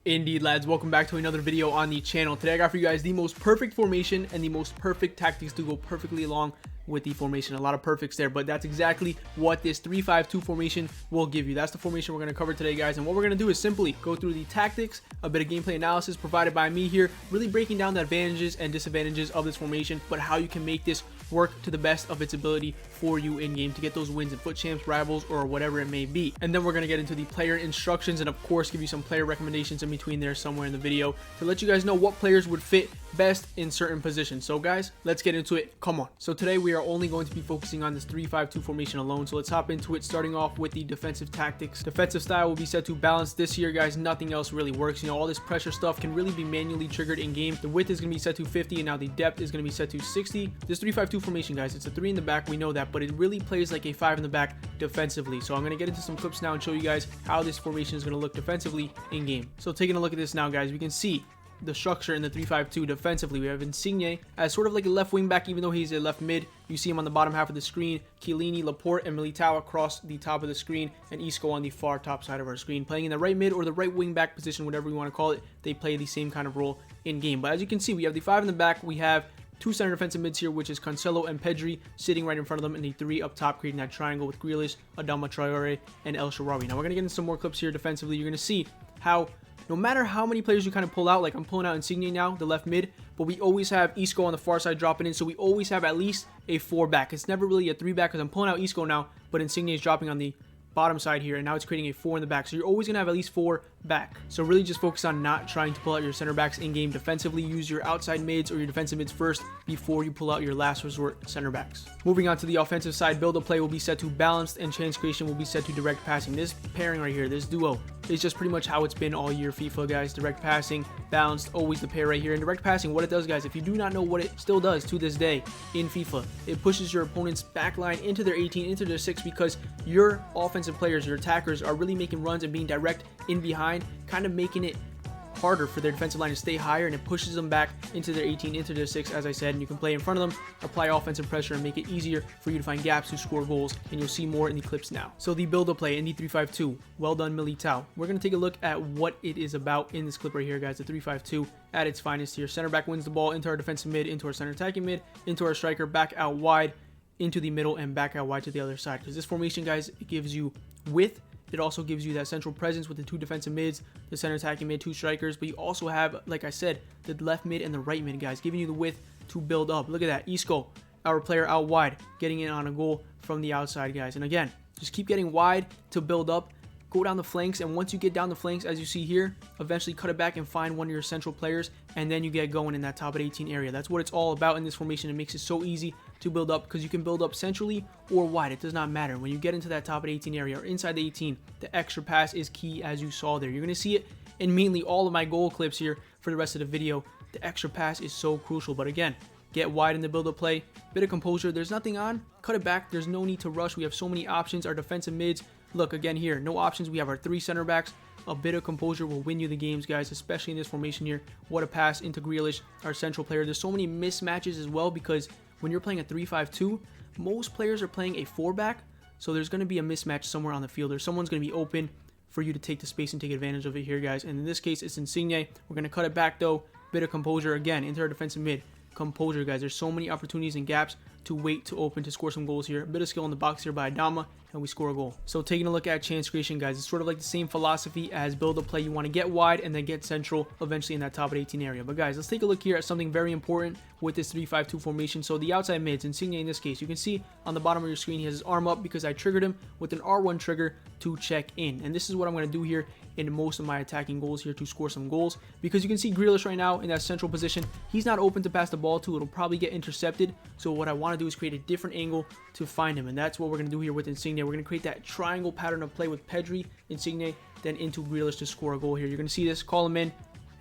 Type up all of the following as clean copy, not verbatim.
Indeed, lads, welcome back to another video on the channel. Today I got for you guys the most perfect formation and the most perfect tactics to go perfectly along with the formation. A lot of perfects there, but that's exactly what this 3-5-2 formation will give you. That's the formation we're going to cover today, guys, and what we're going to do is simply go through the tactics, a bit of gameplay analysis provided by me here, really breaking down the advantages and disadvantages of this formation, but how you can make this work to the best of its ability for you in game to get those wins in Fut Champs, Rivals, or whatever it may be. And then we're going to get into the player instructions and of course give you some player recommendations in between there somewhere in the video to let you guys know what players would fit best in certain positions. So guys, let's get into it. Come on. So today we are only going to be focusing on this 3-5-2 formation alone. So let's hop into it, starting off with the defensive tactics. Defensive style will be set to balance this year, guys. Nothing else really works. You know, all this pressure stuff can really be manually triggered in game. The width is going to be set to 50 and now the depth is going to be set to 60. This 3-5-2 formation, guys, it's a 3 in the back, we know that, but it really plays like a 5 in the back defensively. So I'm going to get into some clips now and show you guys how this formation is going to look defensively in game. So taking a look at this now, guys, we can see the structure in the 3-5-2 defensively. We have Insigne as sort of like a left wing back, even though he's a left mid. You see him on the bottom half of the screen. Chiellini, Laporte, and Militao across the top of the screen, and Isco on the far top side of our screen. Playing in the right mid or the right wing back position, whatever you want to call it, they play the same kind of role in game. But as you can see, we have the 5 in the back. We have 2 center defensive mids here, which is Cancelo and Pedri sitting right in front of them, and the 3 up top creating that triangle with Grealish, Adama Traore, and El Shaarawy. Now we're going to get into some more clips here defensively. You're going to see how no matter how many players you kind of pull out, like I'm pulling out Insigne now, the left mid, but we always have Isco on the far side dropping in, so we always have at least a 4 back. It's never really a 3 back because I'm pulling out Isco now, but Insigne is dropping on the bottom side here, and now it's creating a 4 in the back. So you're always going to have at least 4 back. So really just focus on not trying to pull out your center backs in game defensively. Use your outside mids or your defensive mids first before you pull out your last resort center backs. Moving on to the offensive side, build up play will be set to balanced and chance creation will be set to direct passing. This pairing right here, this duo, is just pretty much how it's been all year FIFA, guys. Direct passing, balanced, always the pair right here. And direct passing, what it does, guys, if you do not know what it still does to this day in FIFA, it pushes your opponent's back line into their 18, into their 6, because your offensive players, your attackers, are really making runs and being direct in behind, kind of making it harder for their defensive line to stay higher, and it pushes them back into their 18, into their 6, as I said. And you can play in front of them, apply offensive pressure, and make it easier for you to find gaps to score goals, and you'll see more in the clips now. So the build-up play in the 3-5-2, well done Militao. We're going to take a look at what it is about in this clip right here, guys. The 3-5-2 at its finest here. Center back wins the ball into our defensive mid, into our center attacking mid, into our striker, back out wide, into the middle, and back out wide to the other side. Because this formation, guys, it gives you width. It also gives you that central presence with the 2 defensive mids, the center attacking mid, 2 strikers, but you also have, like I said, the left mid and the right mid, guys, giving you the width to build up. Look at that, Isco, our player out wide, getting in on a goal from the outside, guys. And again, just keep getting wide to build up, go down the flanks, and once you get down the flanks, as you see here, eventually cut it back and find one of your central players, and then you get going in that top of 18 area. That's what it's all about in this formation. It makes it so easy to build up because you can build up centrally or wide. It does not matter. When you get into that top of 18 area or inside the 18, the extra pass is key, as you saw there. You're going to see it in mainly all of my goal clips here for the rest of the video. The extra pass is so crucial, but again, get wide in the build-up play, bit of composure. There's nothing on, cut it back. There's no need to rush. We have so many options. Our defensive mids, look again here, no options. We have our 3 center backs. A bit of composure will win you the games, guys, especially in this formation here. What a pass into Grealish, our central player. There's so many mismatches as well, because when you're playing a 3-5-2, most players are playing a 4 back, so there's going to be a mismatch somewhere on the field, or someone's going to be open for you to take the space and take advantage of it here, guys. And in this case, it's Insigne. We're going to cut it back though. Bit of composure again into our defensive mid. Composure, guys. There's so many opportunities and gaps to wait to open to score some goals here. A bit of skill in the box here by Adama, and we score a goal. So taking a look at chance creation, guys, it's sort of like the same philosophy as build up play. You want to get wide and then get central eventually in that top of 18 area. But guys, let's take a look here at something very important with this 3-5-2 formation. So the outside mids, Insigne in this case, you can see on the bottom of your screen he has his arm up because I triggered him with an R1 trigger to check in. And this is what I'm going to do here in most of my attacking goals here to score some goals, because you can see Grealish right now in that central position. He's not open to pass the ball to. It'll probably get intercepted. So what I want to do is create a different angle to find him, and that's what we're going to do here with Insigne. We're going to create that triangle pattern of play with Pedri, Insigne, then into Grealish to score a goal here. You're going to see this, call him in,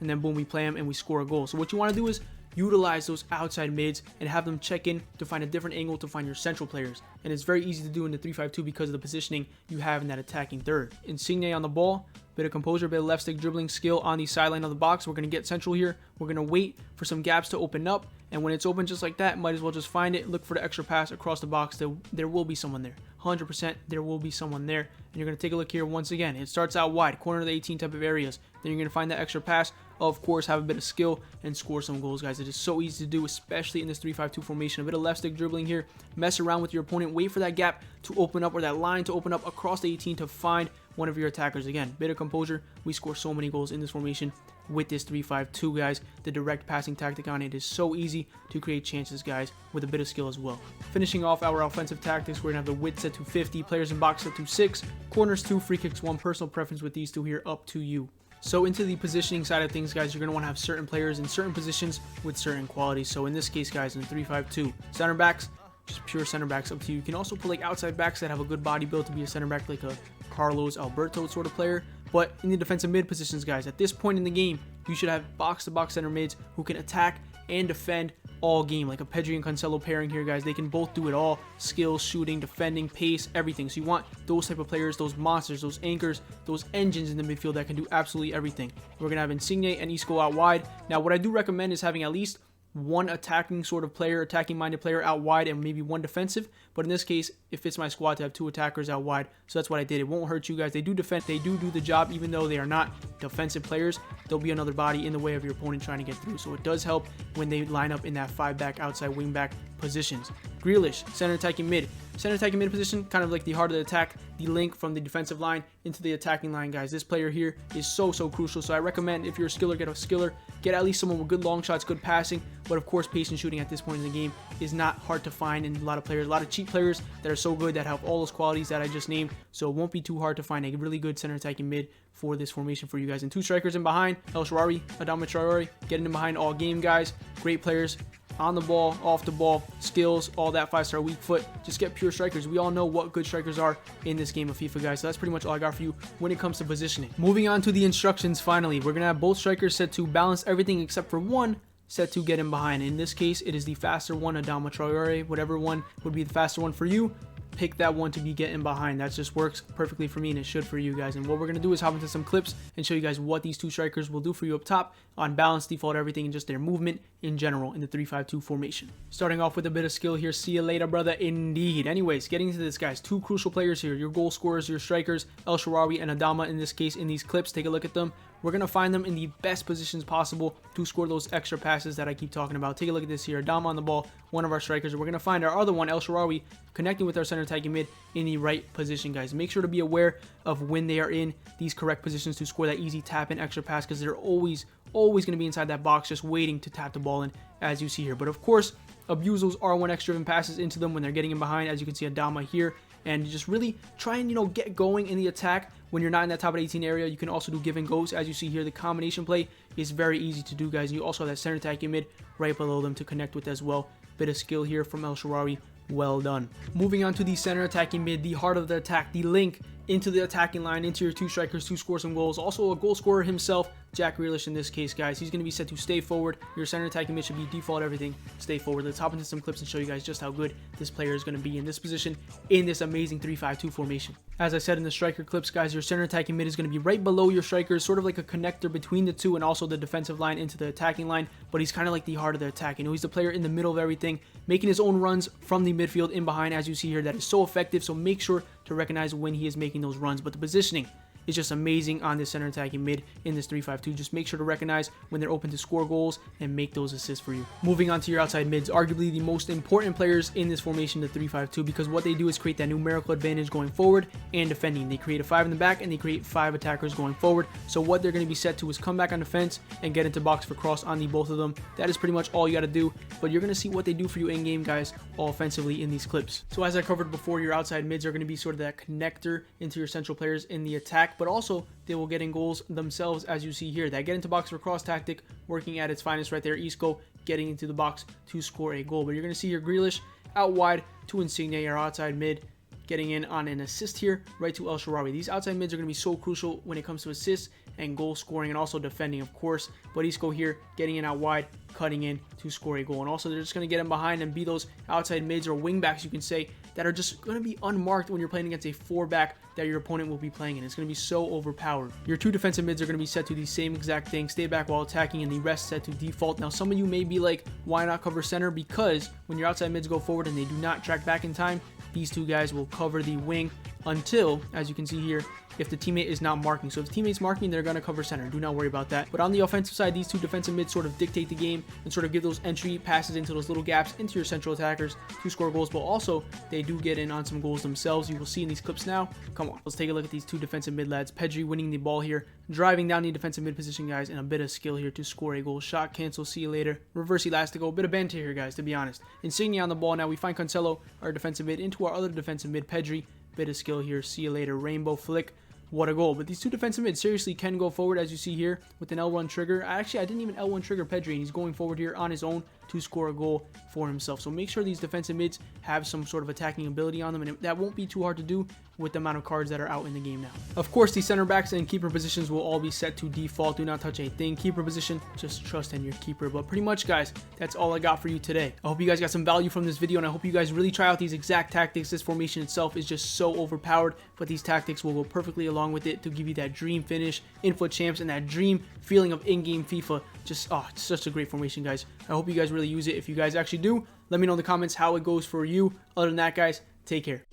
and then boom, we play him and we score a goal. So what you want to do is utilize those outside mids and have them check in to find a different angle to find your central players. And it's very easy to do in the 3-5-2 because of the positioning you have in that attacking third. Insigne on the ball, bit of composure, bit of left stick dribbling skill on the sideline of the box. We're going to get central here. We're going to wait for some gaps to open up, and when it's open just like that, might as well just find it, look for the extra pass across the box. There will be someone there. 100% there will be someone there. And you're going to take a look here once again. It starts out wide, corner of the 18 type of areas. Then you're going to find that extra pass. Of course, have a bit of skill and score some goals, guys. It is so easy to do, especially in this 3-5-2 formation. A bit of left stick dribbling here. Mess around with your opponent. Wait for that gap to open up, or that line to open up across the 18 to find one of your attackers. Again, bit of composure. We score so many goals in this formation with this 3-5-2, guys. The direct passing tactic on it is so easy to create chances, guys, with a bit of skill as well. Finishing off our offensive tactics, we're going to have the width set to 50, players in box set to 6, corners 2, free kicks 1, personal preference with these two here, up to you. So into the positioning side of things, guys, you're going to want to have certain players in certain positions with certain qualities. So in this case, guys, in 3-5-2, center backs, just pure center backs, up to you. You can also put like outside backs that have a good body build to be a center back, like a Carlos Alberto sort of player. But in the defensive mid positions, guys, at this point in the game, you should have box-to-box center mids who can attack and defend all game, like a Pedri and Cancelo pairing here, guys. They can both do it all: skills, shooting, defending, pace, everything. So you want those type of players, those monsters, those anchors, those engines in the midfield that can do absolutely everything. We're gonna have Insigne and Isco out wide. Now, what I do recommend is having at least one attacking sort of player, attacking minded player out wide, and maybe one defensive. But in this case, it fits my squad to have 2 attackers out wide, so that's what I did. It won't hurt you guys. They do defend, they do the job, even though they are not defensive players. There'll be another body in the way of your opponent trying to get through, so it does help when they line up in that 5-back outside wing back positions. Grealish, center attacking mid. Center attacking mid position, kind of like the heart of the attack, the link from the defensive line into the attacking line, guys. This player here is so crucial, so I recommend if you're a skiller, get a skiller. Get at least someone with good long shots, good passing, but of course pace and shooting at this point in the game is not hard to find in a lot of players. A lot of cheap players that are so good that have all those qualities that I just named, so it won't be too hard to find a really good center attacking mid for this formation for you guys. And 2 strikers in behind, El Shaarawy, Adama Traore, getting in behind all game, guys. Great players. On the ball, off the ball, skills, all that 5-star weak foot. Just get pure strikers. We all know what good strikers are in this game of FIFA, guys. So that's pretty much all I got for you when it comes to positioning. Moving on to the instructions, finally. We're going to have both strikers set to balance everything except for one set to get in behind. In this case, it is the faster one, Adama Traore. Whatever one would be the faster one for you, pick that one to be getting behind. That just works perfectly for me, and it should for you guys. And what we're going to do is hop into some clips and show you guys what these 2 strikers will do for you up top on balance, default, everything, and just their movement in general in the 3-5-2 formation. Starting off with a bit of skill here. See you later, brother. Indeed. Anyways, getting into this, guys. 2 crucial players here. Your goal scorers, your strikers, El Shaarawy and Adama in this case in these clips. Take a look at them. We're going to find them in the best positions possible to score those extra passes that I keep talking about. Take a look at this here. Adama on the ball, one of our strikers. We're going to find our other one, El Shaarawy, connecting with our center attacking mid in the right position, guys. Make sure to be aware of when they are in these correct positions to score that easy tap in extra pass, because they're always going to be inside that box just waiting to tap the ball in, as you see here. But of course, abuse those R1 extra passes into them when they're getting in behind, as you can see Adama here. And just really try and, get going in the attack when you're not in that top of 18 area. You can also do give and goes, as you see here. The combination play is very easy to do, guys. You also have that center attacking mid right below them to connect with as well. Bit of skill here from El Shaarawy. Well done. Moving on to the center attacking mid, the heart of the attack, the link into the attacking line, into your 2 strikers to score some goals. Also a goal scorer himself, Jack Grealish in this case, guys. He's going to be set to stay forward. Your center attacking mid should be default everything, stay forward. Let's hop into some clips and show you guys just how good this player is going to be in this position in this amazing 3-5-2 formation. As I said in the striker clips, guys, your center attacking mid is going to be right below your strikers, sort of like a connector between the 2 and also the defensive line into the attacking line, but he's kind of like the heart of the attack. He's the player in the middle of everything, making his own runs from the midfield in behind, as you see here. That is so effective, so make sure to recognize when he is making those runs. But the positioning is just amazing on this center attacking mid in this 3-5-2. Just make sure to recognize when they're open to score goals and make those assists for you. Moving on to your outside mids, arguably the most important players in this formation, the 3-5-2, because what they do is create that numerical advantage going forward and defending. They create a 5 in the back and they create 5 attackers going forward. So what they're going to be set to is come back on defense and get into box for cross on the both of them. That is pretty much all you got to do, but you're going to see what they do for you in game, guys, all offensively in these clips. So as I covered before, your outside mids are going to be sort of that connector into your central players in the attack, but also they will get in goals themselves, as you see here. That get into box for cross tactic working at its finest right there. Isco getting into the box to score a goal. But you're going to see your Grealish out wide to Insigne, our outside mid, getting in on an assist here right to El Shaarawy. These outside mids are going to be so crucial when it comes to assists and goal scoring and also defending, of course. But Isco here getting in out wide, cutting in to score a goal. And also they're just going to get in behind and be those outside mids or wing backs, you can say, that are just going to be unmarked when you're playing against a 4-back that your opponent will be playing in. It's going to be so overpowered. Your 2 defensive mids are going to be set to the same exact thing, stay back while attacking, and the rest set to default. Now some of you may be like, why not cover center? Because when your outside mids go forward and they do not track back in time, these two guys will cover the wing until, as you can see here, if the teammate is not marking. So if the teammate's marking, they're going to cover center. Do not worry about that. But on the offensive side, these two defensive mids sort of dictate the game and sort of give those entry passes into those little gaps into your central attackers to score goals. But also, they do get in on some goals themselves. You will see in these clips now. Come on, let's take a look at these two defensive mid lads. Pedri winning the ball here, driving down the defensive mid position, guys, and a bit of skill here to score a goal. Shot cancel, see you later. Reverse elastico, bit of banter here, guys, to be honest. Insigne on the ball now. We find Cancelo, our defensive mid, into our other defensive mid, Pedri. Bit of skill here, see you later. Rainbow flick. What a goal. But these two defensive mids seriously can go forward, as you see here, with an L1 trigger. Actually, I didn't even L1 trigger Pedri, and he's going forward here on his own to score a goal for himself. So make sure these defensive mids have some sort of attacking ability on them, and that won't be too hard to do with the amount of cards that are out in the game now. Of course, the center backs and keeper positions will all be set to default. Do not touch a thing. Keeper position, just trust in your keeper. But pretty much, guys, that's all I got for you today. I hope you guys got some value from this video, and I hope you guys really try out these exact tactics. This formation itself is just so overpowered, but these tactics will go perfectly along with it to give you that dream finish in Fut Champs and that dream feeling of in-game FIFA. Just, it's such a great formation, guys. I hope you guys really use it. If you guys actually do, let me know in the comments how it goes for you. Other than that, guys, take care.